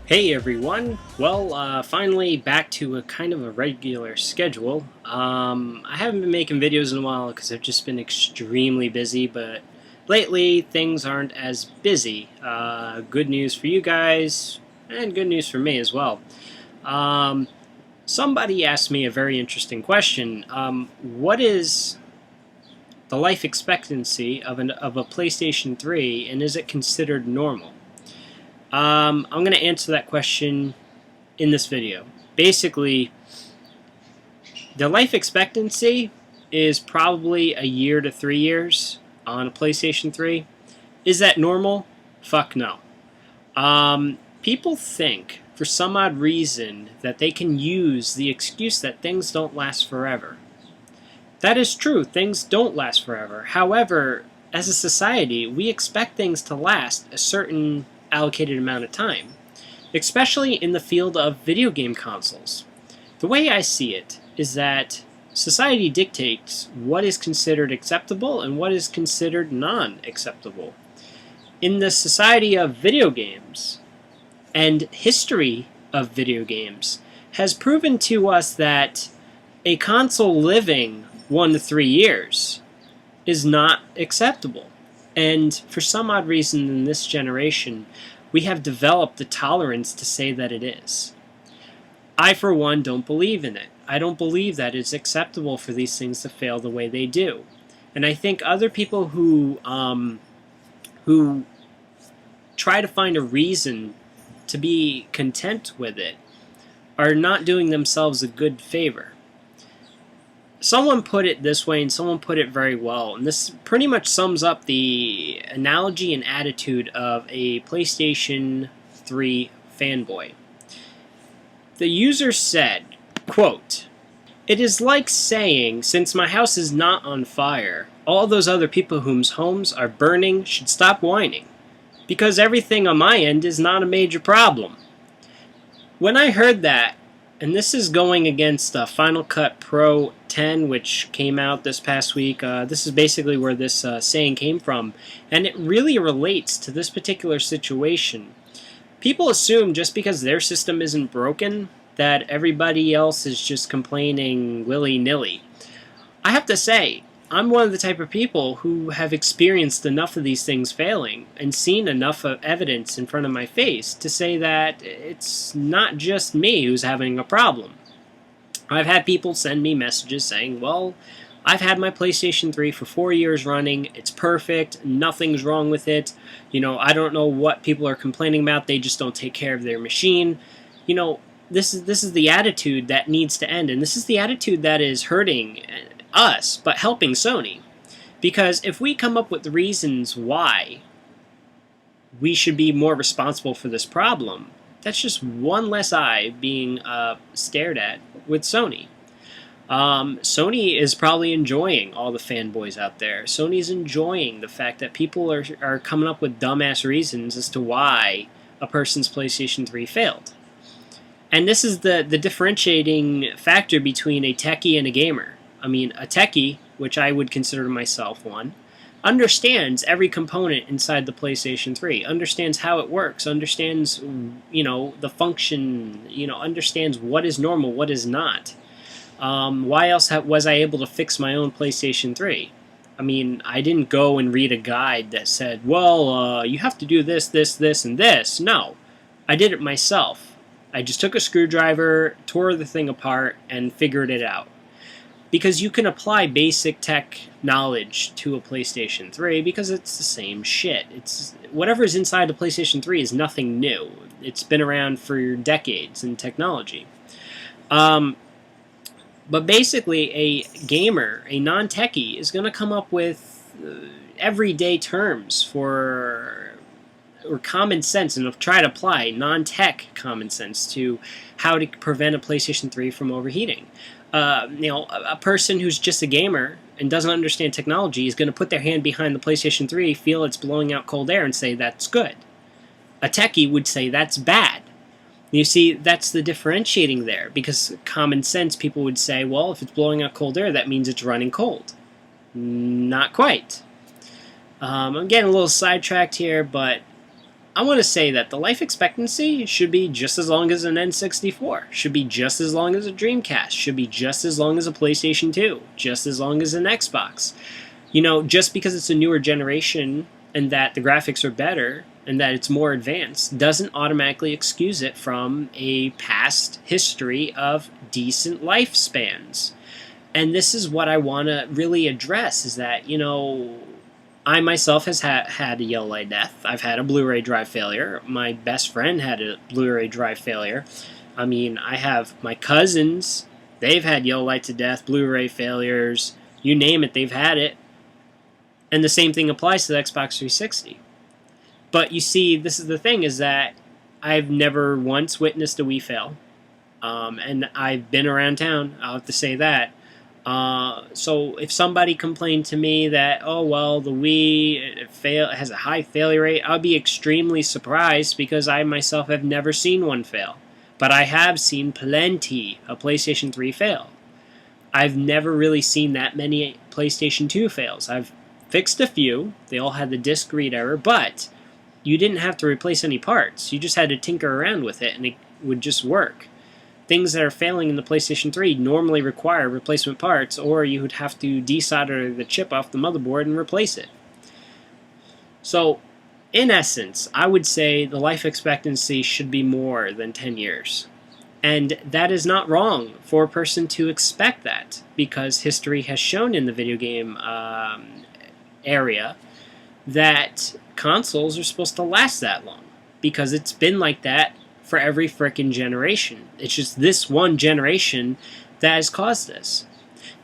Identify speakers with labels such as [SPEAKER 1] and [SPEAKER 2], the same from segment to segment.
[SPEAKER 1] Hey everyone! Well, finally back to a kind of a regular schedule. I haven't been making videos in a while because I've just been extremely busy, but lately things aren't as busy. Good news for you guys, and good news for me as well. Um, Somebody asked me a very interesting question. What is the life expectancy of a PlayStation 3, and is it considered normal? I'm going to answer that question in this video. Basically, the life expectancy is probably a year to 3 years on a PlayStation 3. Is that normal? Fuck no. People think, for some odd reason, that they can use the excuse that things don't last forever. That is true, things don't last forever. However, as a society, we expect things to last a certain allocated amount of time, especially in the field of video game consoles. The way I see it is that society dictates what is considered acceptable and what is considered non-acceptable. In the society of video games, and history of video games has proven to us that a console living 1 to 3 years is not acceptable. And for some odd reason in this generation, we have developed the tolerance to say that it is. I, for one, don't believe in it. I don't believe that it's acceptable for these things to fail the way they do. And I think other people who try to find a reason to be content with it are not doing themselves a good favor. Someone put it this way, and someone put it very well, and this pretty much sums up the analogy and attitude of a PlayStation 3 fanboy. The user said, quote, "It is like saying, since my house is not on fire, all those other people whose homes are burning should stop whining, because everything on my end is not a major problem." When I heard that, and this is going against Final Cut Pro 10, which came out this past week. This is basically where this saying came from, and it really relates to this particular situation. People assume just because their system isn't broken that everybody else is just complaining willy-nilly. I have to say, I'm one of the type of people who have experienced enough of these things failing and seen enough of evidence in front of my face to say that it's not just me who's having a problem. I've had people send me messages saying, well, I've had my PlayStation 3 for 4 years running, it's perfect, nothing's wrong with it, I don't know what people are complaining about, they just don't take care of their machine. This is the attitude that needs to end, and this is the attitude that is hurting us, but helping Sony. Because if we come up with reasons why we should be more responsible for this problem, that's just one less eye being stared at with Sony. Sony is probably enjoying all the fanboys out there. Sony's enjoying the fact that people are coming up with dumbass reasons as to why a person's PlayStation 3 failed. And this is the differentiating factor between a techie and a gamer. I mean, a techie, which I would consider myself one, understands every component inside the PlayStation 3, understands how it works, understands, the function, understands what is normal, what is not. Why else was I able to fix my own PlayStation 3? I mean, I didn't go and read a guide that said, well, you have to do this, this, this, and this. No, I did it myself. I just took a screwdriver, tore the thing apart, and figured it out. Because you can apply basic tech knowledge to a PlayStation 3 because it's the same shit. Whatever's inside the PlayStation 3 is nothing new. It's been around for decades in technology. But basically, a gamer, a non-techie, is going to come up with everyday terms or common sense and try to apply non-tech common sense to how to prevent a PlayStation 3 from overheating. A person who's just a gamer and doesn't understand technology is going to put their hand behind the PlayStation 3, feel it's blowing out cold air, and say that's good. A techie would say that's bad. You see, that's the differentiating there, because common sense people would say, well, if it's blowing out cold air, that means it's running cold. Not quite. I'm getting a little sidetracked here, but I want to say that the life expectancy should be just as long as an N64, should be just as long as a Dreamcast, should be just as long as a PlayStation 2, just as long as an Xbox. You know, just because it's a newer generation and that the graphics are better and that it's more advanced doesn't automatically excuse it from a past history of decent lifespans. And this is what I want to really address, is that, you know, I myself has had a yellow light death. I've had a Blu-ray drive failure. My best friend had a Blu-ray drive failure. I mean, I have my cousins. They've had yellow light to death, Blu-ray failures. You name it, they've had it. And the same thing applies to the Xbox 360. But you see, this is the thing, is that I've never once witnessed a Wii fail. And I've been around town, I'll have to say that. So if somebody complained to me that, oh, well, the Wii has a high failure rate, I'll be extremely surprised, because I myself have never seen one fail. But I have seen plenty of PlayStation 3 fail. I've never really seen that many PlayStation 2 fails. I've fixed a few. They all had the disk read error, but you didn't have to replace any parts. You just had to tinker around with it, and it would just work. Things that are failing in the PlayStation 3 normally require replacement parts, or you would have to desolder the chip off the motherboard and replace it. So, in essence, I would say the life expectancy should be more than 10 years. And that is not wrong for a person to expect that, because history has shown in the video game area that consoles are supposed to last that long, because it's been like that for every frickin' generation. It's just this one generation that has caused this.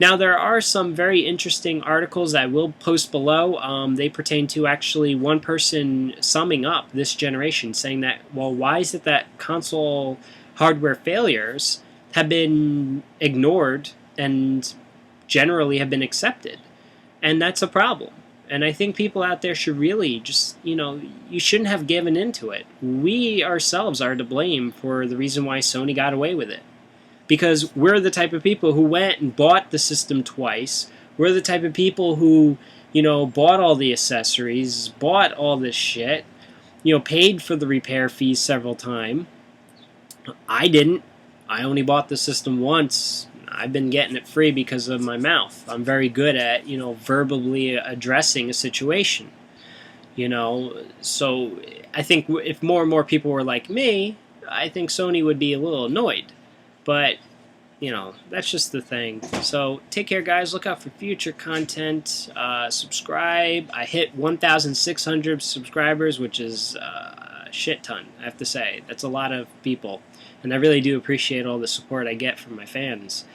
[SPEAKER 1] Now, there are some very interesting articles that I will post below. They pertain to actually one person summing up this generation, saying that, well, why is it that console hardware failures have been ignored and generally have been accepted? And that's a problem. And I think people out there should really just, you know, you shouldn't have given into it. We ourselves are to blame for the reason why Sony got away with it. Because we're the type of people who went and bought the system twice. We're the type of people who, you know, bought all the accessories, bought all this shit, you know, paid for the repair fees several times. I didn't. I only bought the system once. I've been getting it free because of my mouth. I'm very good at, you know, verbally addressing a situation. You know, so I think if more and more people were like me, I think Sony would be a little annoyed. But, you know, that's just the thing. So take care, guys. Look out for future content. Subscribe. I hit 1,600 subscribers, which is a shit ton, I have to say. That's a lot of people. And I really do appreciate all the support I get from my fans.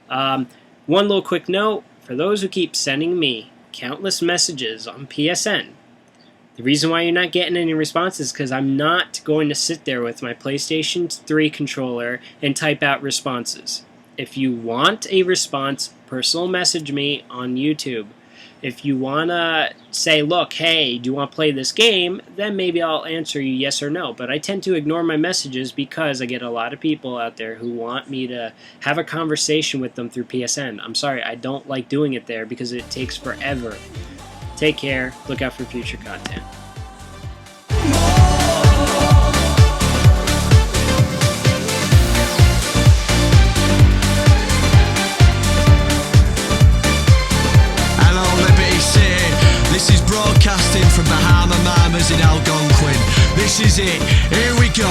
[SPEAKER 1] One little quick note, for those who keep sending me countless messages on PSN, the reason why you're not getting any responses is because I'm not going to sit there with my PlayStation 3 controller and type out responses. If you want a response, personal message me on YouTube. If you want to say, look, hey, do you want to play this game? Then maybe I'll answer you yes or no. But I tend to ignore my messages because I get a lot of people out there who want me to have a conversation with them through PSN. I'm sorry, I don't like doing it there because it takes forever. Take care. Look out for future content.
[SPEAKER 2] This is broadcasting from Bahama Mamas in Algonquin. This is it. Here we go.